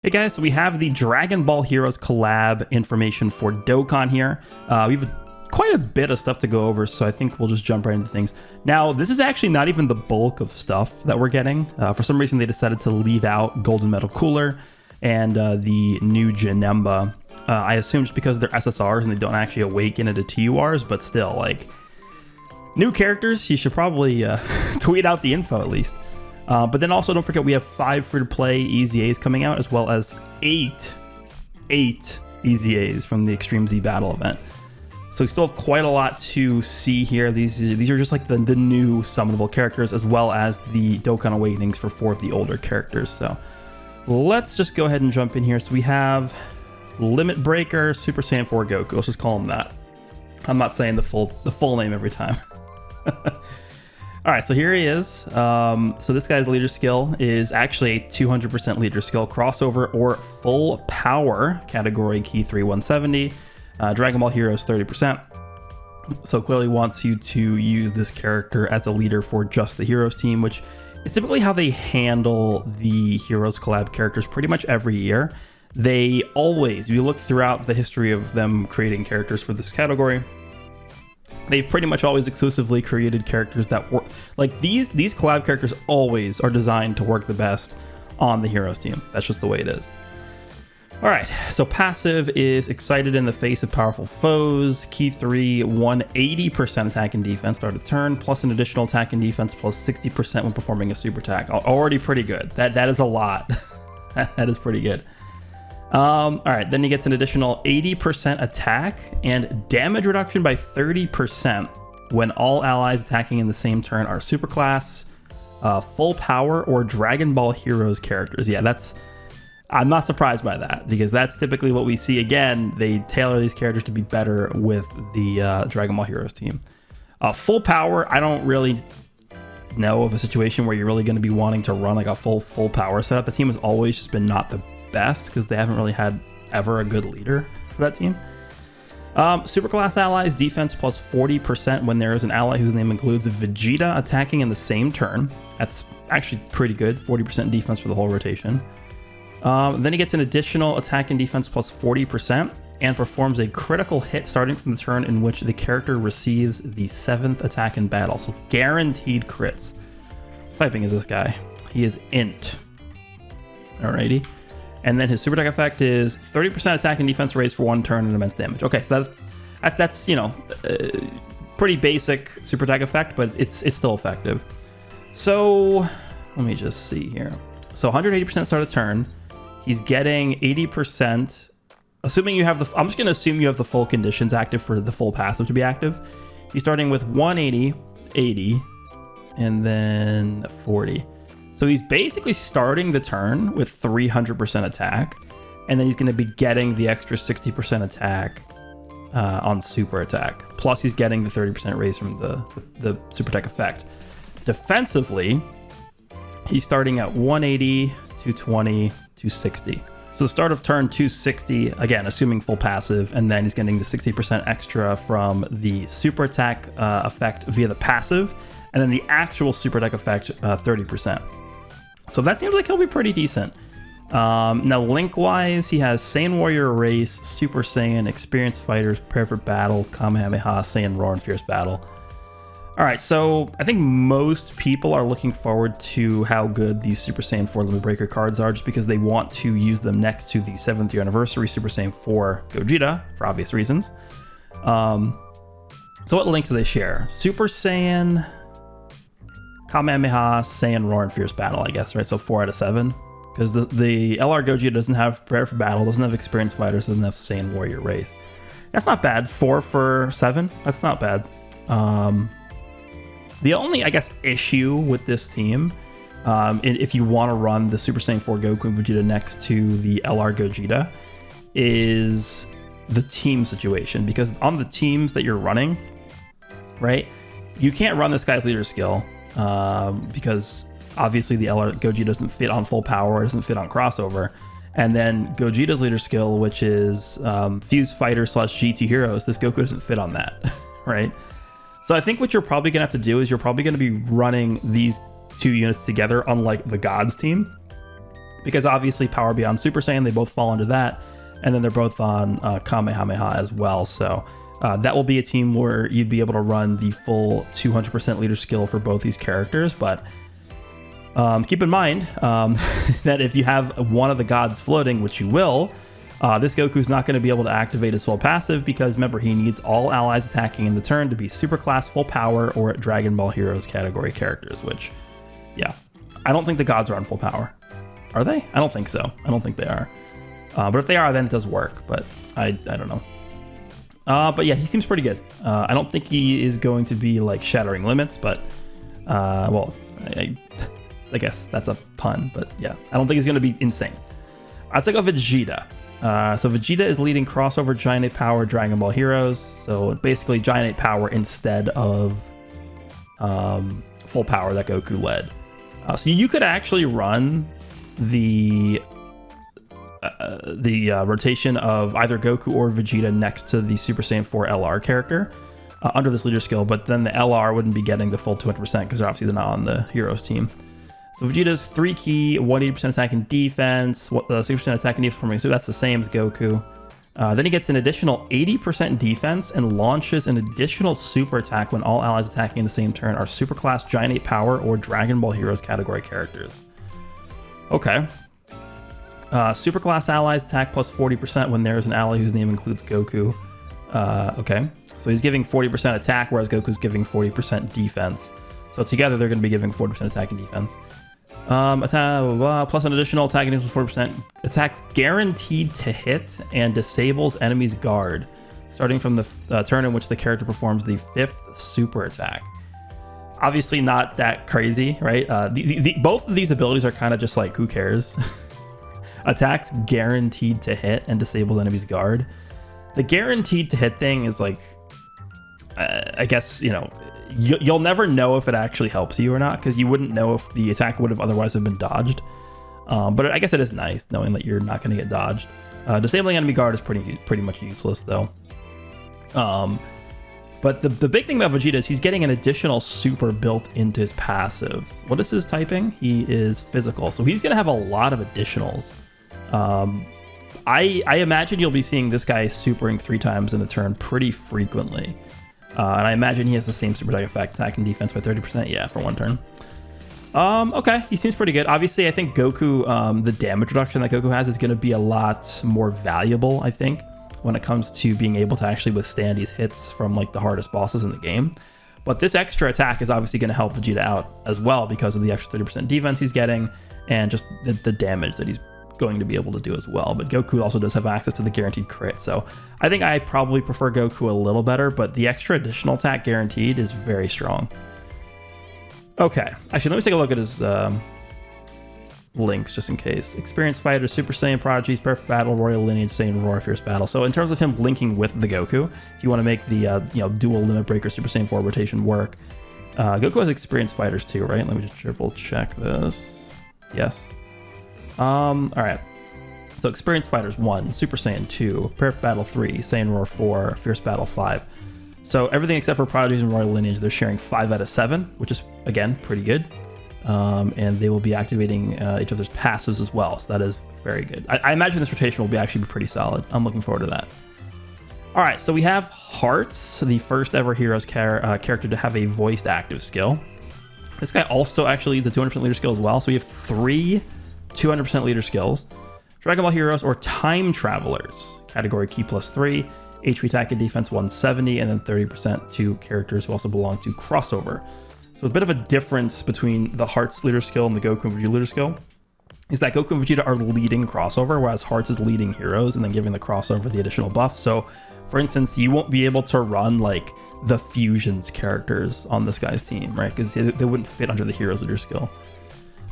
Hey guys, so we have the Dragon Ball Heroes collab information for Dokkan here. We have quite a bit of stuff to go over, so I think we'll just jump right into things. Now, this is actually not even the bulk of stuff that we're getting. For some reason, they decided to leave out Golden Metal Cooler and the new Janemba. I assume just because they're SSRs and they don't actually awaken into TURs, but still, like, new characters, you should probably tweet out the info at least. But then also don't forget we have 5 free-to-play EZAs coming out, as well as 8 EZAs from the Extreme Z Battle event. So we still have quite a lot to see here. These are just like the new summonable characters, as well as the Dokkan Awakenings for 4 of the older characters. So let's just go ahead and jump in here. So we have Limit Breaker, Super Saiyan 4 Goku. Let's just call him that. I'm not saying the full name every time. All right, so here he is. So this guy's leader skill is actually a 200% leader skill, crossover or full power category, key 3 170. Dragon Ball Heroes 30%. So clearly wants you to use this character as a leader for just the Heroes team, which is typically how they handle the Heroes collab characters pretty much every year. They always, if you look throughout the history of them creating characters for this category, they've pretty much always exclusively created characters that work. Like these collab characters always are designed to work the best on the Heroes team. That's just the way it is. All right, so passive is excited in the face of powerful foes. Key 3, 180% attack and defense start of turn, plus an additional attack and defense plus 60% when performing a super attack. Already pretty good. That is a lot. That is pretty good. All right, then he gets an additional 80% attack and damage reduction by 30% when all allies attacking in the same turn are superclass, full power, or Dragon Ball Heroes characters. Yeah, I'm not surprised by that, because that's typically what we see. Again, they tailor these characters to be better with the Dragon Ball Heroes team. Full power, I don't really know of a situation where you're really going to be wanting to run like a full power setup. The team has always just been not the best because they haven't really had ever a good leader for that team. Superclass allies, defense plus 40% when there is an ally whose name includes Vegeta attacking in the same turn. That's actually pretty good, 40% defense for the whole rotation. Then he gets an additional attack and defense plus 40% and performs a critical hit starting from the turn in which the character receives the 7th attack in battle. So guaranteed crits. What typing is this guy? He is int. Alrighty. And then his super attack effect is 30% attack and defense raised for 1 turn and immense damage. Okay, so that's you know, pretty basic super attack effect, but it's still effective. So let me just see here. So 180% start of turn. He's getting 80%. Assuming you have I'm just gonna assume you have the full conditions active for the full passive to be active. He's starting with 180, 80, and then 40. So he's basically starting the turn with 300% attack, and then he's going to be getting the extra 60% attack on super attack. Plus he's getting the 30% raise from the super attack effect. Defensively, he's starting at 180, 220, 260. So start of turn 260, again, assuming full passive, and then he's getting the 60% extra from the super attack effect via the passive, and then the actual super attack effect 30%. So that seems like he'll be pretty decent. Now, link-wise, he has Saiyan Warrior Race, Super Saiyan, Experienced Fighters, Prepare for Battle, Kamehameha, Saiyan Roar, and Fierce Battle. All right, so I think most people are looking forward to how good these Super Saiyan 4 Limit Breaker cards are, just because they want to use them next to the 7th year anniversary Super Saiyan 4 Gogeta, for obvious reasons. So what links do they share? Super Saiyan, Kamehameha, Saiyan Roar, and Fierce Battle, I guess, right? So 4 out of 7. Because the LR Gogeta doesn't have Prepare for Battle, doesn't have Experienced Fighters, doesn't have Saiyan Warrior Race. That's not bad. 4 for 7? That's not bad. The only, I guess, issue with this team, if you want to run the Super Saiyan 4 Goku and Vegeta next to the LR Gogeta, is the team situation. Because on the teams that you're running, right, you can't run this guy's leader skill. Because obviously the LR Gogeta doesn't fit on full power, doesn't fit on crossover, and then Gogeta's leader skill, which is Fused Fighter / GT Heroes, this Goku doesn't fit on that, right? So I think what you're probably gonna have to do is you're probably gonna be running these 2 units together, unlike the Gods team, because obviously Power Beyond Super Saiyan, they both fall into that. And then they're both on Kamehameha as well. So that will be a team where you'd be able to run the full 200% leader skill for both these characters. But keep in mind that if you have one of the gods floating, which you will, this Goku's not going to be able to activate his full passive because remember, he needs all allies attacking in the turn to be super class, full power, or Dragon Ball Heroes category characters, which, yeah, I don't think the gods are on full power. Are they? I don't think so. I don't think they are. But if they are, then it does work, but I don't know. But yeah, he seems pretty good. I don't think he is going to be like shattering limits, but well, I guess that's a pun, but yeah, I don't think he's going to be insane. Let's take a Vegeta. So Vegeta is leading crossover Giant 8 Power Dragon Ball Heroes. So basically Giant 8 Power instead of full power that Goku led. So you could actually run the rotation of either Goku or Vegeta next to the Super Saiyan 4 LR character under this leader skill, but then the LR wouldn't be getting the full 200% because obviously they're not on the Heroes team. So Vegeta's 3 key, 180% attack and defense, 60% attack and defense, so that's the same as Goku. Then he gets an additional 80% defense and launches an additional super attack when all allies attacking in the same turn are super class Giant 8 Power or Dragon Ball Heroes category characters. Okay. Super class allies attack plus 40% when there is an ally whose name includes Goku. Okay, so he's giving 40% attack, whereas Goku's giving 40% defense. So together they're going to be giving 40% attack and defense. Plus an additional attack and defense 40%. Attacks guaranteed to hit and disables enemy's guard, starting from the turn in which the character performs the 5th super attack. Obviously not that crazy, right? Both of these abilities are kind of just like, who cares? Attacks guaranteed to hit and disables enemy's guard. The guaranteed to hit thing is like, I guess, you know, you'll never know if it actually helps you or not because you wouldn't know if the attack would have otherwise have been dodged. But I guess it is nice knowing that you're not going to get dodged. Disabling enemy guard is pretty much useless though. But the big thing about Vegeta is he's getting an additional super built into his passive. What is his typing? He is physical, so he's going to have a lot of additionals. I imagine you'll be seeing this guy supering 3 times in the turn pretty frequently. And I imagine he has the same super attack effect, attack and defense by 30%. Yeah, for 1 turn. Okay, he seems pretty good. Obviously, I think Goku, the damage reduction that Goku has is going to be a lot more valuable, I think, when it comes to being able to actually withstand these hits from like the hardest bosses in the game. But this extra attack is obviously going to help Vegeta out as well because of the extra 30% defense he's getting and just the damage that he's going to be able to do as well. But Goku also does have access to the guaranteed crit, so I think I probably prefer Goku a little better, but the extra additional attack guaranteed is very strong. Okay, actually let me take a look at his links just in case. Experienced Fighter, Super Saiyan Prodigies, Perfect Battle, Royal Lineage, Saiyan Roar, Fierce Battle. So in terms of him linking with the Goku, if you want to make the dual Limit Breaker Super Saiyan 4 rotation work, Goku has Experienced Fighters too, right? Let me just triple check this. Yes. All right. So Experienced Fighters 1, Super Saiyan 2, Perfect Battle 3, Saiyan Roar 4, Fierce Battle 5. So everything except for Prodigies and Royal Lineage, they're sharing 5 out of 7, which is, again, pretty good. And they will be activating each other's passives as well, so that is very good. I imagine this rotation will actually be pretty solid. I'm looking forward to that. All right, so we have Hearts, the first ever Heroes character to have a voiced active skill. This guy also actually leads a 200% leader skill as well, so we have 3 200% leader skills. Dragon Ball Heroes or Time Travelers, category key plus 3, HP attack and defense 170, and then 30% to characters who also belong to crossover. So a bit of a difference between the Hearts leader skill and the Goku and Vegeta leader skill is that Goku and Vegeta are leading crossover, whereas Hearts is leading Heroes and then giving the crossover the additional buff. So for instance, you won't be able to run like the Fusions characters on this guy's team, right? Because they wouldn't fit under the Heroes leader skill.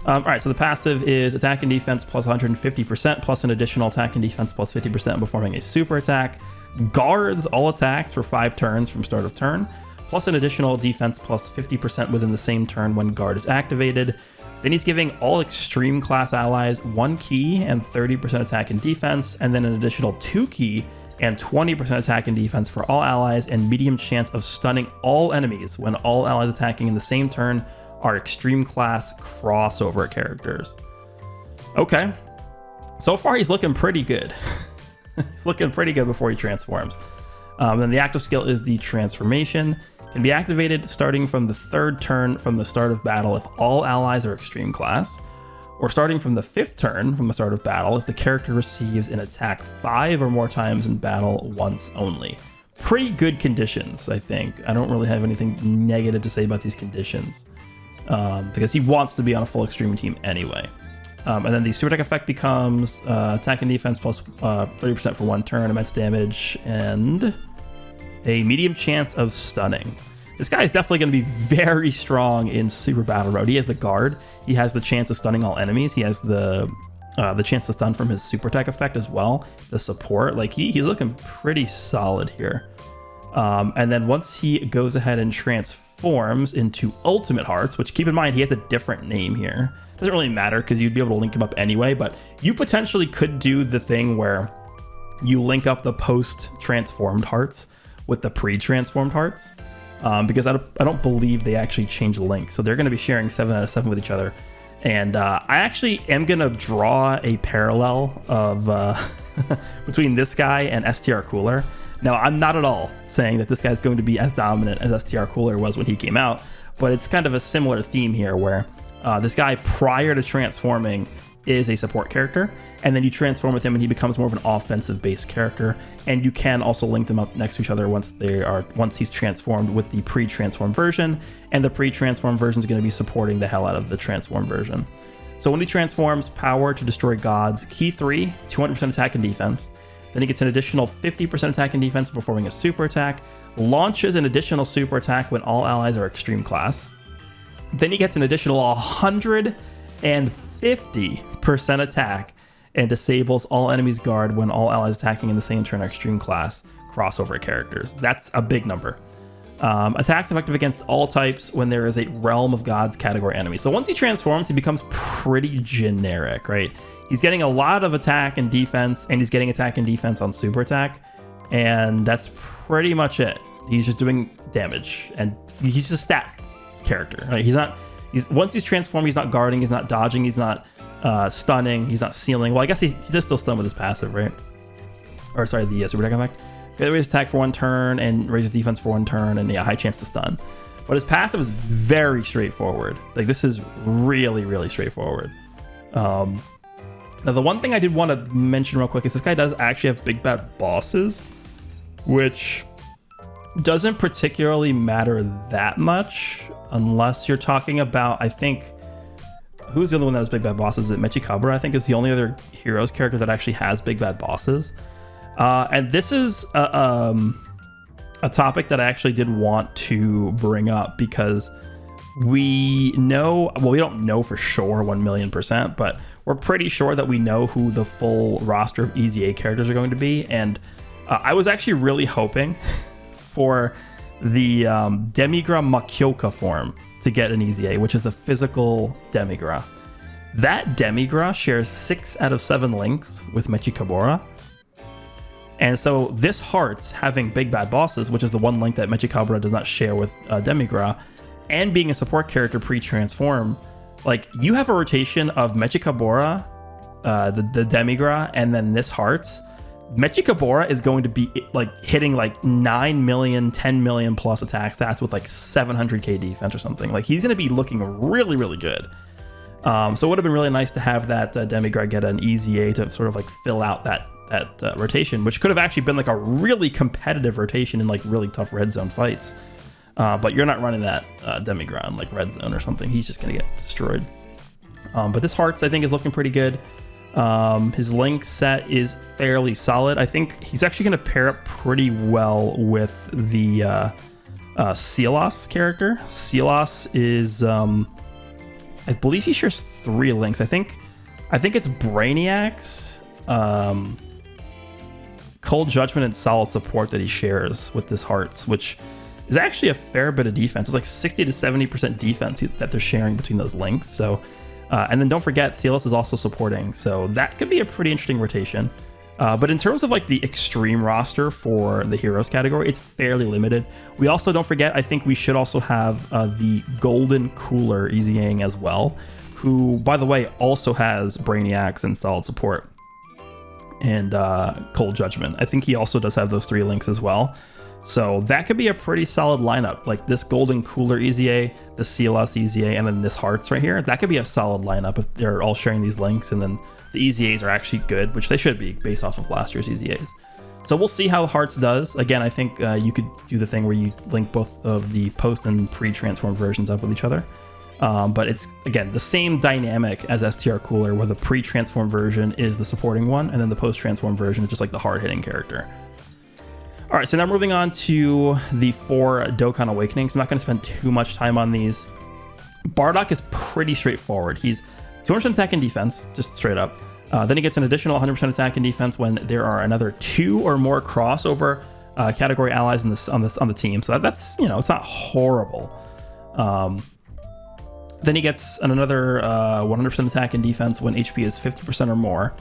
All right, so the passive is attack and defense plus 150%, plus an additional attack and defense plus 50% performing a super attack. Guards all attacks for 5 turns from start of turn, plus an additional defense plus 50% within the same turn when guard is activated. Then he's giving all extreme class allies 1 key and 30% attack and defense, and then an additional 2 key and 20% attack and defense for all allies, and medium chance of stunning all enemies when all allies attacking in the same turn are extreme class crossover characters. Okay. So far, he's looking pretty good. He's looking pretty good before he transforms. Then the active skill is the transformation. Can be activated starting from the 3rd turn from the start of battle if all allies are extreme class, or starting from the 5th turn from the start of battle if the character receives an attack 5 or more times in battle once only. Pretty good conditions, I think. I don't really have anything negative to say about these conditions, because he wants to be on a full extreme team anyway. And then the super attack effect becomes attack and defense plus 30% for 1 turn, immense damage, and a medium chance of stunning. This guy is definitely going to be very strong in Super Battle Road. He has the guard. He has the chance of stunning all enemies. He has the chance to stun from his super attack effect as well. The support, like he's looking pretty solid here. And then once he goes ahead and transforms into Ultimate Hearts, which keep in mind he has a different name here. Doesn't really matter because you'd be able to link him up anyway, but you potentially could do the thing where you link up the post-transformed hearts with the pre-transformed hearts, because I don't believe they actually change the link. So they're going to be sharing 7 out of 7 with each other. And I actually am going to draw a parallel of between this guy and STR Cooler. Now, I'm not at all saying that this guy's going to be as dominant as STR Cooler was when he came out, but it's kind of a similar theme here where this guy prior to transforming is a support character, and then you transform with him and he becomes more of an offensive based character, and you can also link them up next to each other once he's transformed with the pre-transformed version, and the pre-transformed version is going to be supporting the hell out of the transformed version. So when he transforms, power to destroy gods, key 3, 200% attack and defense. Then he gets an additional 50% attack and defense performing a super attack, launches an additional super attack when all allies are extreme class. Then he gets an additional 150% attack and disables all enemies guard when all allies attacking in the same turn are extreme class crossover characters. That's a big number. Attacks effective against all types when there is a Realm of Gods category enemy. So once he transforms, he becomes pretty generic, right? He's getting a lot of attack and defense, and he's getting attack and defense on super attack, and that's pretty much it. He's just doing damage, and he's just a stat character, right? Once he's transformed, he's not guarding, he's not dodging, he's not stunning, he's not sealing. Well, I guess he does still stun with his passive, right? Or sorry, the super attack effect. He raises attack for 1 turn and raises defense for 1 turn, and high chance to stun. But his passive is very straightforward. Like, this is really, really straightforward. Now, the one thing I did want to mention real quick is this guy does actually have big bad bosses, which doesn't particularly matter that much unless you're talking about, I think, who's the other one that has big bad bosses? Is it Mechikabura? I think is the only other Heroes character that actually has big bad bosses. And this is a topic that I actually did want to bring up because we know, well, we don't know for sure 1,000,000%, but we're pretty sure that we know who the full roster of EZA characters are going to be. And I was actually really hoping for the Demigra Makyoka form to get an EZA, which is the physical Demigra. That Demigra shares 6 out of 7 links with Mechikabura. And so this Hearts having big bad bosses, which is the one link that Mechikabura does not share with Demigra, and being a support character pre-transform, like, you have a rotation of Mechikabura, the Demigra, and then this Hearts. Mechikabura is going to be like hitting like 9 million, 10 million plus attack stats with like 700k defense or something. Like, he's going to be looking really, really good. So it would have been really nice to have that Demigra get an EZA to sort of like fill out that rotation, which could have actually been like a really competitive rotation in like really tough red zone fights. But you're not running that Demigra in like red zone or something. He's just going to get destroyed. But this Hearts, I think, is looking pretty good. His link set is fairly solid. I think he's actually going to pair up pretty well with the Silas character. Silas is, I believe he shares 3 links. I think it's Brainiacs, Cold Judgment, and Solid Support that he shares with this Hearts, which is actually a fair bit of defense. It's like 60 to 70% defense that they're sharing between those links. So, and then don't forget, Silas is also supporting, so that could be a pretty interesting rotation. But in terms of like the extreme roster for the Heroes category, it's fairly limited. We also, don't forget, I think we should also have the Golden Cooler EZAing as well, who, by the way, also has Brainiacs and Solid Support and Cold Judgment. I think he also does have those 3 links as well. So that could be a pretty solid lineup. Like this Golden Cooler EZA, the CLS EZA, and then this Hearts right here. That could be a solid lineup if they're all sharing these links, and then the EZAs are actually good, which they should be based off of last year's EZAs. So we'll see how Hearts does. Again, I think you could do the thing where you link both of the post and pre-transform versions up with each other. But it's, again, the same dynamic as STR Cooler, where the pre-transform version is the supporting one, and then the post-transform version is just like the hard-hitting character. All right, so now moving on to the 4 Dokkan Awakenings. I'm not going to spend too much time on these. Bardock is pretty straightforward. He's 200% attack and defense, just straight up. Then he gets an additional 100% attack and defense when there are another 2 or more crossover category allies on the team. So that's, you know, it's not horrible. Then he gets another 100% attack and defense when HP is 50% or more.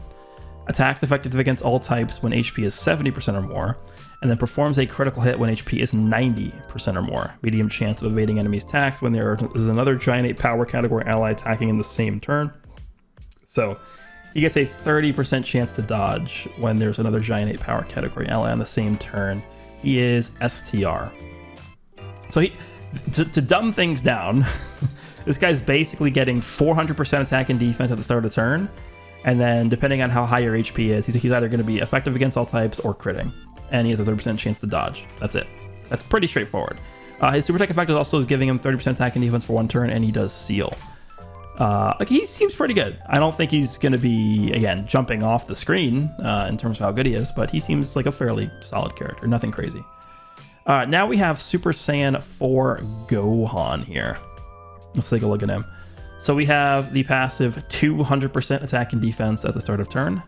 Attacks effective against all types when HP is 70% or more. And then performs a critical hit when HP is 90% or more. Medium chance of evading enemies' attacks when there is another Giant 8 power category ally attacking in the same turn. So he gets a 30% chance to dodge when there's another Giant 8 power category ally on the same turn. He is STR. So to dumb things down, this guy's basically getting 400% attack and defense at the start of the turn. And then depending on how high your HP is, he's either going to be effective against all types or critting. And he has a 30% chance to dodge. That's it. That's pretty straightforward. His super tech effect also is giving him 30% attack and defense for 1 turn, and he does seal. Like, he seems pretty good. I don't think he's going to be, again, jumping off the screen in terms of how good he is, but he seems like a fairly solid character. Nothing crazy. Now we have Super Saiyan 4 Gohan here. Let's take a look at him. So we have the passive 200% attack and defense at the start of turn.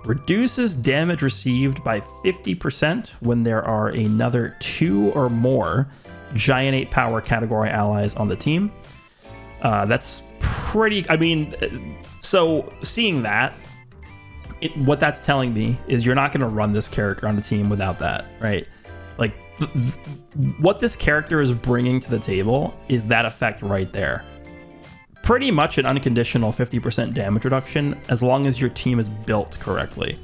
Reduces damage received by 50% when there are another 2 or more Giant 8 power category allies on the team. That's pretty, I mean, so seeing that, what that's telling me is you're not going to run this character on the team without that, right? Like, what this character is bringing to the table is that effect right there. Pretty much an unconditional 50% damage reduction as long as your team is built correctly.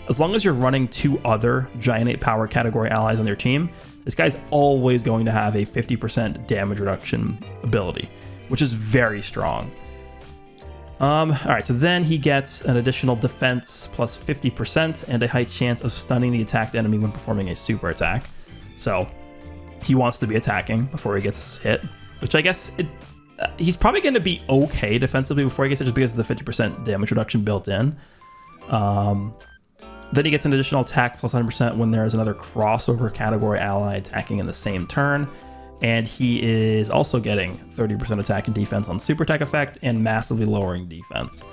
As long as you're running 2 other Giant 8 power category allies on your team, this guy's always going to have a 50% damage reduction ability, which is very strong. All right, so then he gets an additional defense plus 50% and a high chance of stunning the attacked enemy when performing a super attack. So he wants to be attacking before he gets hit, which I guess he's probably going to be okay defensively before he gets it, just because of the 50% damage reduction built in. Then he gets an additional attack plus 100% when there is another crossover category ally attacking in the same turn. And he is also getting 30% attack and defense on super attack effect and massively lowering defense.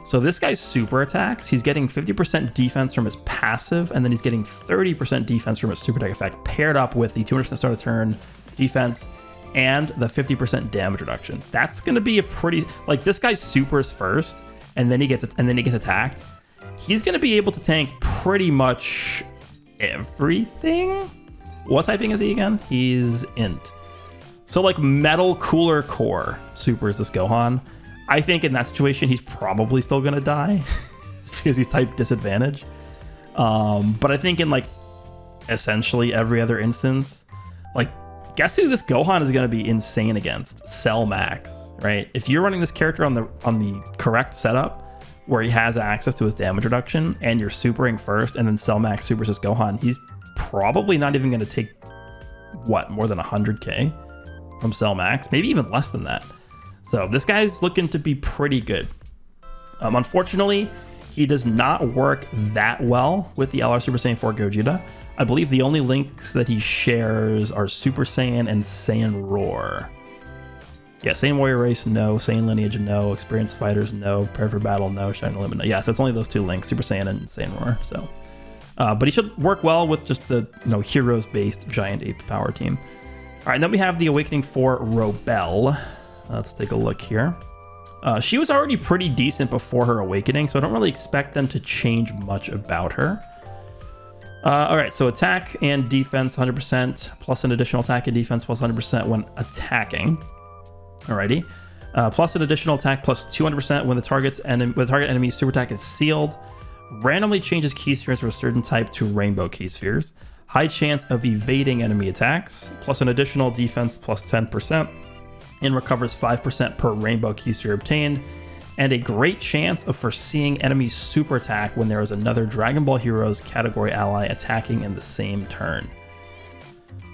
So this guy's super attacks, he's getting 50% defense from his passive, and then he's getting 30% defense from his super attack effect, paired up with the 200% start of turn defense and the 50% damage reduction. That's going to be a pretty, like, this guy's supers first, and then he gets attacked. He's going to be able to tank pretty much everything. What typing is he again? He's int. So like Metal Cooler Core supers this Gohan. I think in that situation, he's probably still going to die because he's type disadvantage. But I think in like essentially every other instance, like, guess who this Gohan is going to be insane against? Cell Max, right? If you're running this character on the correct setup, where he has access to his damage reduction, and you're supering first, and then Cell Max supers this Gohan, he's probably not even going to take, what, more than 100k from Cell Max? Maybe even less than that. So this guy's looking to be pretty good. Unfortunately, he does not work that well with the LR Super Saiyan 4 Gogeta. I believe the only links that he shares are Super Saiyan and Saiyan Roar. Yeah, Saiyan Warrior Race, no. Saiyan Lineage, no. Experienced Fighters, no. Prepare for Battle, no. Shining Limit, no. Yeah, so it's only those 2 links, Super Saiyan and Saiyan Roar. So, but he should work well with just the heroes-based Giant 8 power team. All right, then we have the Awakening for Robel. Let's take a look here. She was already pretty decent before her Awakening, so I don't really expect them to change much about her. All right, so attack and defense 100%, plus an additional attack and defense plus 100% when attacking. Alrighty. Plus an additional attack plus 200% when the target enemy's super attack is sealed. Randomly changes key spheres for a certain type to rainbow key spheres. High chance of evading enemy attacks, plus an additional defense plus 10%, and recovers 5% per rainbow key sphere obtained, and a great chance of foreseeing enemy super attack when there is another Dragon Ball Heroes category ally attacking in the same turn.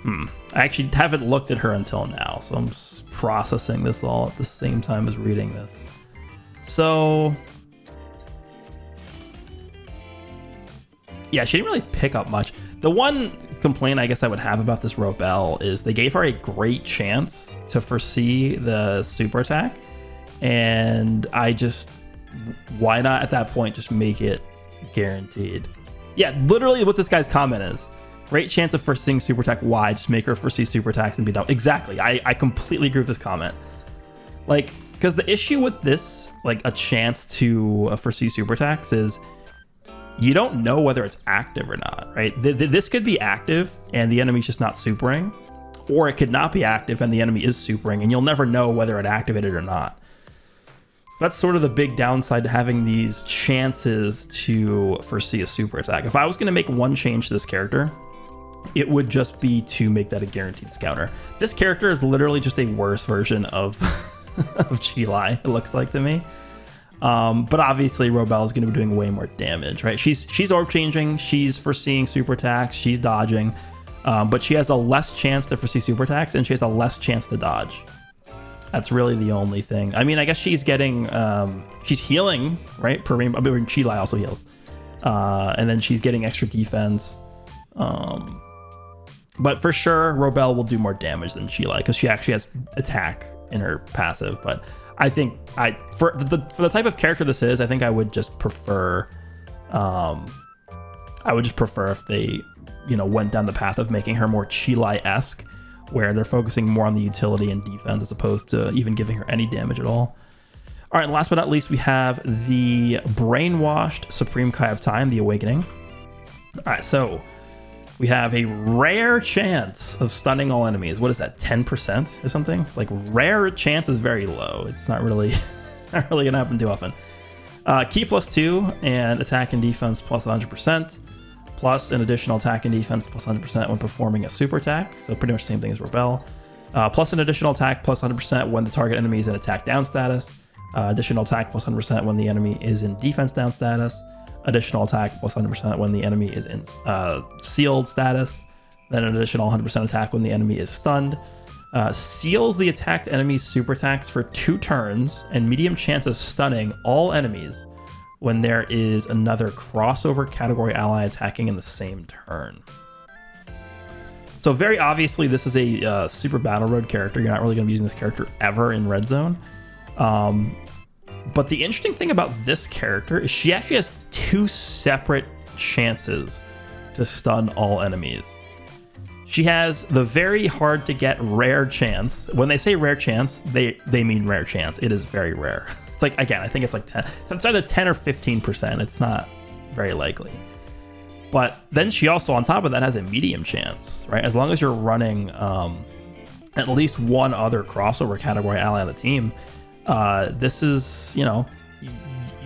I actually haven't looked at her until now, so I'm just processing this all at the same time as reading this. So yeah, she didn't really pick up much. The one complaint I guess I would have about this Robel is they gave her a great chance to foresee the super attack, and why not at that point just make it guaranteed? Yeah, literally what this guy's comment is. Great chance of foreseeing super attack. Why? Just make her foresee super attacks and be done. Exactly. I completely agree with this comment. Like, because the issue with this, like a chance to foresee super attacks, is you don't know whether it's active or not, right? This could be active and the enemy's just not supering, or it could not be active and the enemy is supering, and you'll never know whether it activated or not. So that's sort of the big downside to having these chances to foresee a super attack. If I was going to make one change to this character, it would just be to make that a guaranteed scouter. This character is literally just a worse version of of Chilai, it looks like to me. But obviously Robel is going to be doing way more damage, right? She's orb changing, she's foreseeing super attacks, she's dodging, but she has a less chance to foresee super attacks and she has a less chance to dodge. That's really the only thing. I mean, I guess she's getting she's healing, right? Per rainbow. I mean, Chilai also heals, and then she's getting extra defense. But for sure, Robel will do more damage than Chilai because she actually has attack in her passive. But I think for the type of character this is, I think I would just prefer if they, went down the path of making her more Chilai-esque, where they're focusing more on the utility and defense as opposed to even giving her any damage at all. All right, and last but not least, we have the Brainwashed Supreme Kai of Time, the Awakening. All right, so we have a rare chance of stunning all enemies. What is that, 10% or something? Like, rare chance is very low. It's not really gonna happen too often. Key plus 2 and attack and defense plus 100%, plus an additional attack and defense plus 100% when performing a super attack. So pretty much the same thing as Robel. Plus an additional attack plus 100% when the target enemy is in attack down status. Additional attack plus 100% when the enemy is in defense down status. Additional attack plus 100% when the enemy is in sealed status. Then an additional 100% attack when the enemy is stunned. Seals the attacked enemy's super attacks for 2 turns, and medium chance of stunning all enemies when there is another crossover category ally attacking in the same turn. So very obviously this is a Super Battle Road character. You're not really going to be using this character ever in Red Zone. But the interesting thing about this character is she actually has 2 separate chances to stun all enemies. She has the very hard to get rare chance. When they say rare chance, they mean rare chance. It is very rare. It's like, again, I think it's like 10. So it's either 10 or 15%. It's not very likely. But then she also, on top of that, has a medium chance, right? As long as you're running at least one other crossover category ally on the team, this is,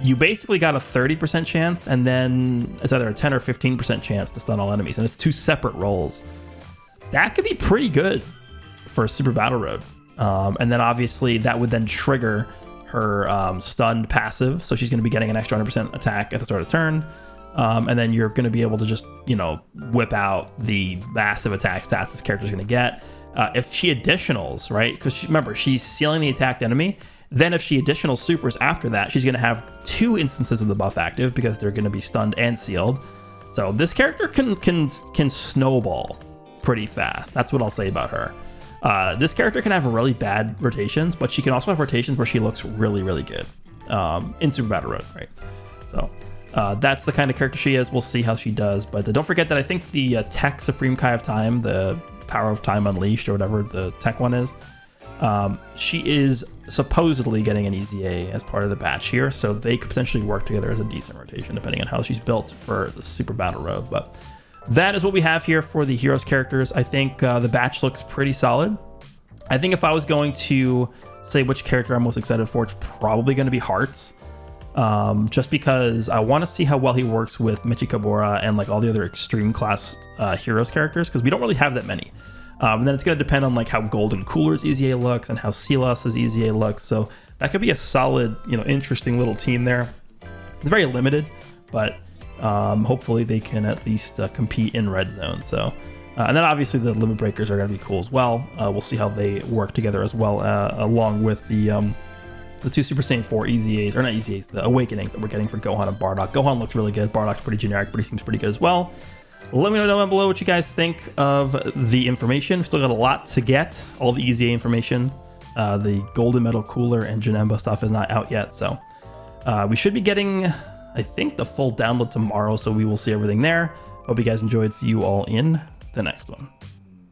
you basically got a 30% chance, and then it's either a 10 or 15% chance to stun all enemies, and it's 2 separate rolls. That could be pretty good for Super Battle Road. And then obviously that would then trigger her stunned passive, so she's going to be getting an extra 100% attack at the start of turn. And then you're going to be able to just, whip out the massive attack stats this character's going to get. If she additionals, right? Because remember, she's sealing the attacked enemy. Then if she additional supers after that, she's going to have 2 instances of the buff active because they're going to be stunned and sealed. So this character can snowball pretty fast. That's what I'll say about her. This character can have really bad rotations, but she can also have rotations where she looks really, really good in Super Battle Road, right? So that's the kind of character she is. We'll see how she does. But don't forget that I think the Tech Supreme Kai of Time, the Power of Time Unleashed or whatever the tech one is, she is supposedly getting an EZA as part of the batch here, so they could potentially work together as a decent rotation depending on how she's built for the Super Battle Road. But that is what we have here for the Heroes characters. I think the batch looks pretty solid. I think if I was going to say which character I'm most excited for, it's probably going to be Hearts. Just because I want to see how well he works with Michikabura and like all the other extreme class heroes characters, because we don't really have that many. And then it's going to depend on like how Golden Cooler's EZA looks and how Silas's EZA looks. So that could be a solid, interesting little team there. It's very limited, but hopefully they can at least compete in Red Zone. So, and then obviously the Limit Breakers are going to be cool as well. We'll see how they work together as well, along with the 2 Super Saiyan 4 EZAs, or not EZAs, the Awakenings that we're getting for Gohan and Bardock. Gohan looks really good. Bardock's pretty generic, but he seems pretty good as well. Let me know down below what you guys think of the information. We still got a lot to get. All the EZA information. The Golden Metal Cooler and Janemba stuff is not out yet, so we should be getting, I think, the full download tomorrow, so we will see everything there. Hope you guys enjoyed. See you all in the next one.